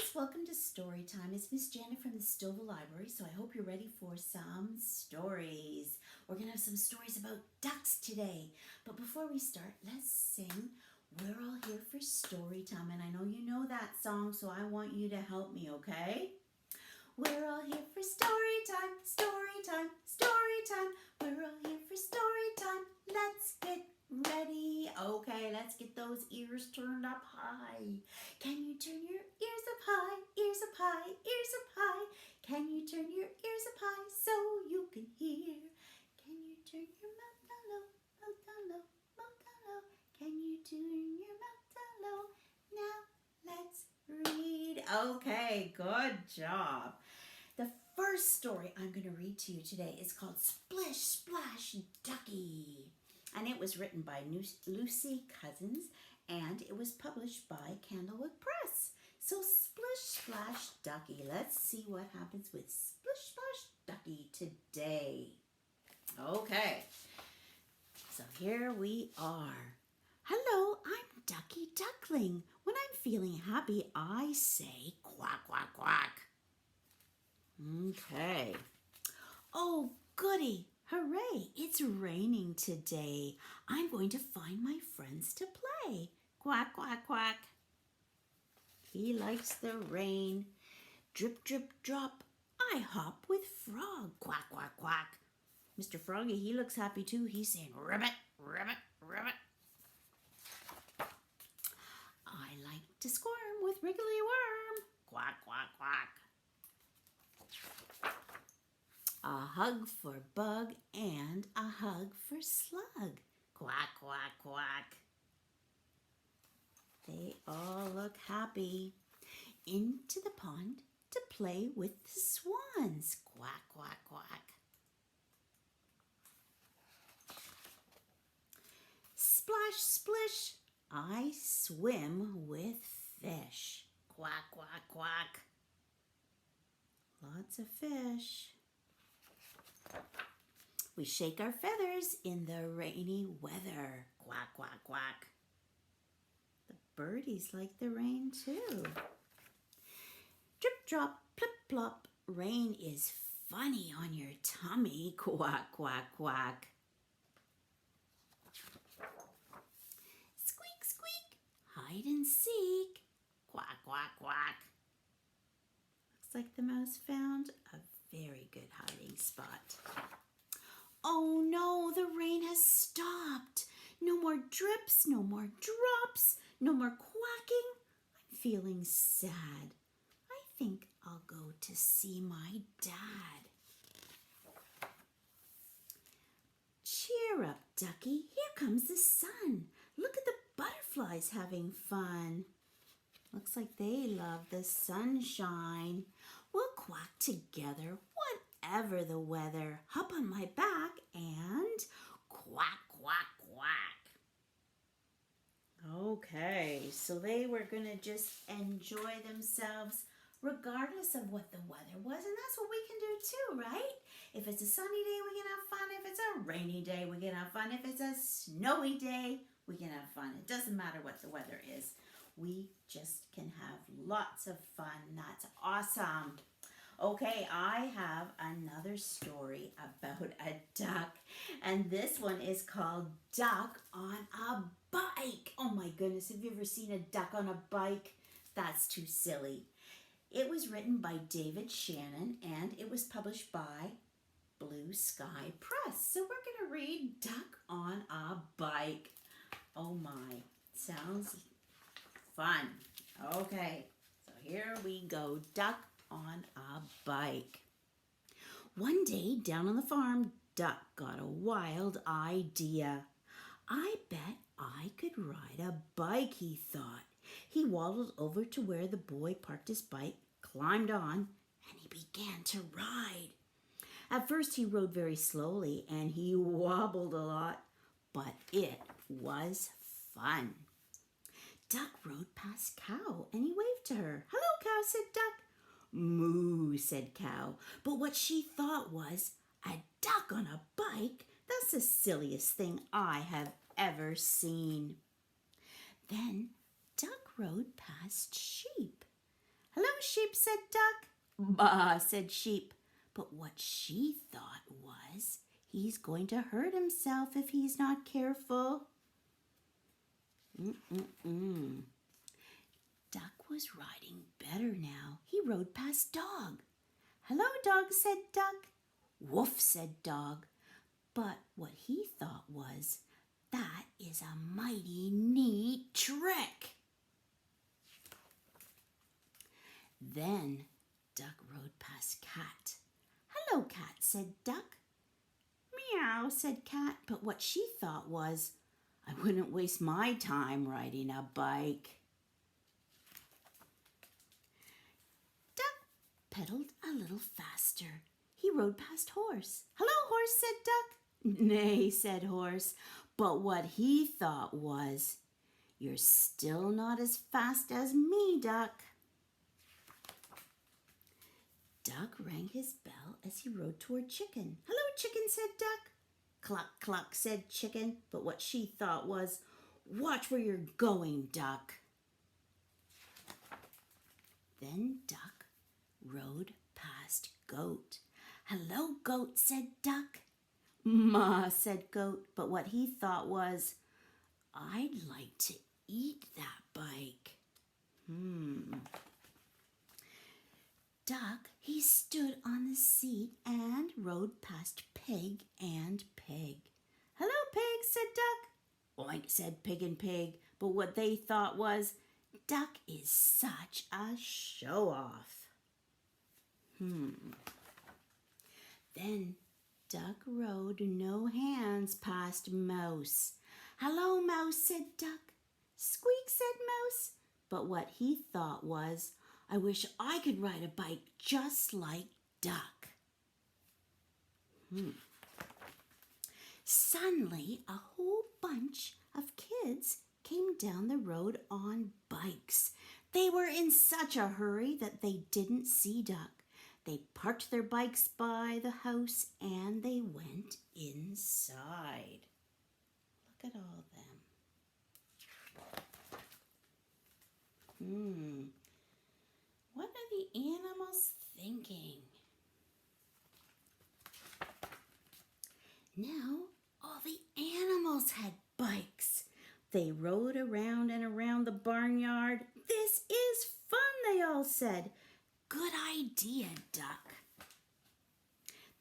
friends, welcome to Storytime. It's Miss Janet from the Stouffville Library, so I hope you're ready for some stories. We're going to have some stories about ducks today. But before we start, let's sing We're All Here for Storytime. And I know you know that song, so I want you to help me, okay? We're all here for storytime, storytime, storytime. We're all here for storytime. Let's get ready. Okay, let's get those ears turned up high. Can you turn your ears up high, ears up high, ears up high? Can you turn your ears up high so you can hear? Can you turn your mouth down low, mouth down low, mouth down low? Can you turn your mouth down low? Now let's read. Okay, good job. The first story I'm going to read to you today is called Splish, Splash, Ducky. And it was written by Lucy Cousins, and it was published by Candlewick Press. So Splish, Splash, Ducky. Let's see what happens with Splish, Splash, Ducky today. Okay, so here we are. Hello, I'm Ducky Duckling. When I'm feeling happy, I say quack, quack, quack. Okay. Oh, goody. Hooray. It's raining today. I'm going to find my friends to play. Quack, quack, quack. He likes the rain. Drip, drip, drop. I hop with Frog. Quack, quack, quack. Mr. Froggy, he looks happy too. He's saying ribbit, ribbit, ribbit. I like to squirm with Wriggly Worm. Quack, quack, quack. A hug for Bug and a hug for Slug. Quack, quack, quack. They all look happy. Into the pond to play with the swans. Quack, quack, quack. Splash, splish. I swim with fish. Quack, quack, quack. Lots of fish. We shake our feathers in the rainy weather. Quack, quack, quack. The birdies like the rain too. Drip, drop, plip, plop. Rain is funny on your tummy. Quack, quack, quack. Squeak, squeak. Hide and seek. Quack, quack, quack. Looks like the mouse found a very good hiding spot. Oh no, the rain has stopped. No more drips, no more drops, no more quacking. I'm feeling sad. I think I'll go to see my dad. Cheer up, Ducky. Here comes the sun. Look at the butterflies having fun. Looks like they love the sunshine. We'll quack together, whatever the weather. Hop on my back and quack, quack, quack. Okay, so they were going to just enjoy themselves regardless of what the weather was. And that's what we can do too, right? If it's a sunny day, we can have fun. If it's a rainy day, we can have fun. If it's a snowy day, we can have fun. It doesn't matter what the weather is. We just can have lots of fun. That's awesome. Okay, I have another story about a duck, and this one is called Duck on a Bike. Oh my goodness, have you ever seen a duck on a bike? That's too silly. It was written by David Shannon, and it was published by Blue Sky Press. So we're going to read Duck on a Bike. Oh my, sounds fun. Okay, so here we go. Duck on a bike. One day down on the farm, Duck got a wild idea. I bet I could ride a bike, he thought. He waddled over to where the boy parked his bike, climbed on, and he began to ride. At first he rode very slowly and he wobbled a lot, but it was fun. Duck rode past Cow and he waved to her. "Hello, Cow," said Duck. "Moo," said Cow. But what she thought was, a duck on a bike? That's the silliest thing I have ever seen. Then Duck rode past Sheep. Hello, sheep, said Duck. Bah, said Sheep. But what she thought was, he's going to hurt himself if he's not careful. Duck was riding better now. He rode past Dog. Hello, Dog, said Duck. Woof, said Dog. But what he thought was, that is a mighty neat trick. Then Duck rode past Cat. Hello, Cat, said Duck. Meow, said Cat. But what she thought was, I wouldn't waste my time riding a bike. Duck pedaled a little faster. He rode past Horse. Hello, Horse, said Duck. Nay, said Horse. But what he thought was, you're still not as fast as me, Duck. Duck rang his bell as he rode toward Chicken. Hello, Chicken, said Duck. Cluck, cluck, said Chicken. But what she thought was, watch where you're going, Duck. Then Duck rode past Goat. Hello, Goat, said Duck. Ma, said Goat. But what he thought was, I'd like to eat that bike. Duck, he stood on the seat and rode past Pig and Pig. Hello, Pig, said Duck. Oink, said Pig and Pig. But what they thought was, Duck is such a show-off. Then Duck rode no hands past Mouse. Hello, Mouse, said Duck. Squeak, said Mouse. But what he thought was, I wish I could ride a bike just like Duck. Suddenly, a whole bunch of kids came down the road on bikes. They were in such a hurry that they didn't see Duck. They parked their bikes by the house and they went inside. Look at all of them. What are the animals thinking? Now, all the animals had bikes. They rode around and around the barnyard. This is fun, they all said. Good idea, Duck.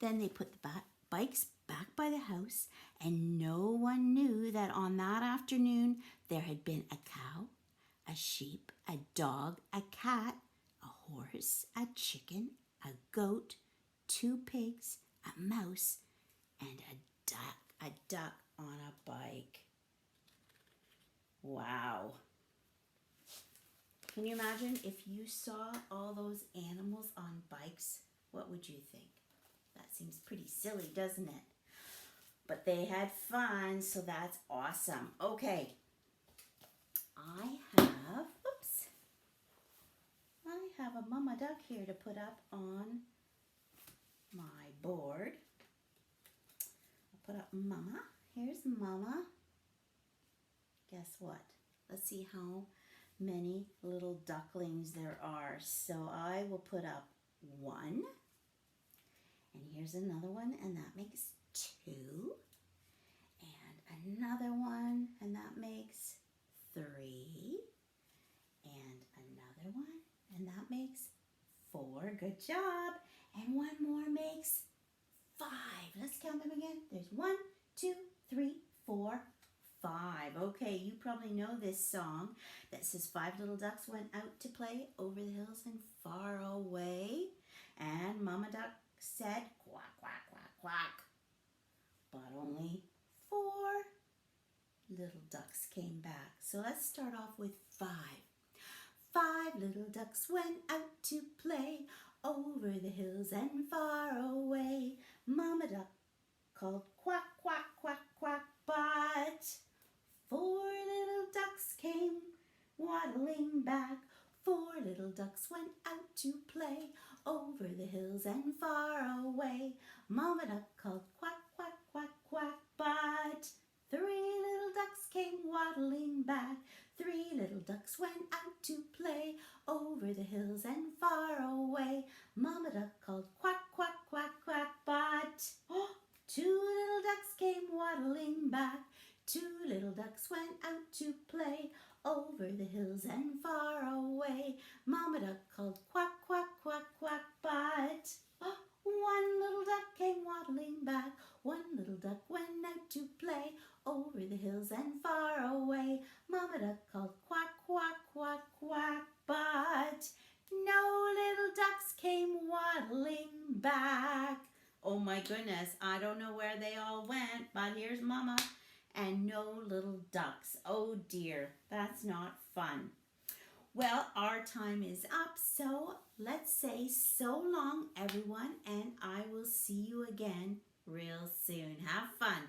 Then they put the bikes back by the house, and no one knew that on that afternoon there had been a cow, a sheep, a dog, a cat, a horse, a chicken, a goat, 2 pigs, a mouse, and a duck on a bike. Wow. Can you imagine if you saw all those animals on bikes? What would you think? That seems pretty silly, doesn't it? But they had fun, so that's awesome. Okay. I have a mama duck here to put up on my board. I'll put up mama. Here's mama. Guess what? Let's see how many little ducklings there are. So I will put up 1. And here's another one, and that makes 2. And another one, and that makes 3. And another one, and that makes 4. Good job. And one more makes 5. Let's count them again. There's 1, 2, 3, 4, 5. Okay, you probably know this song that says 5 little ducks went out to play over the hills and far away. And Mama Duck said quack, quack, quack, quack. But only 4 little ducks came back. So let's start off with 5. 5 little ducks went out to play over the hills and far away. Mama Duck called quack, quack, quack, quack, but 4 little ducks came waddling back. 4 little ducks went out to play over the hills and far away. Mama Duck called quack, quack, quack, quack, but 3 little ducks came waddling back. 3 little ducks went out to play over the hills and far away. Mama Duck called quack, quack, quack, quack, but two little ducks came waddling back. Two little ducks went out to play over the hills and far away. Mama Duck called quack, quack, quack, quack, but one little duck came waddling back. One little duck went out to play over the hills and far away. Mama Duck called quack, quack, quack, quack, but no little ducks came waddling back. Oh my goodness, I don't know where they all went, but here's Mama and no little ducks. Oh dear, that's not fun. Well, our time is up, so let's say so long, everyone, and I will see you again real soon. Have fun.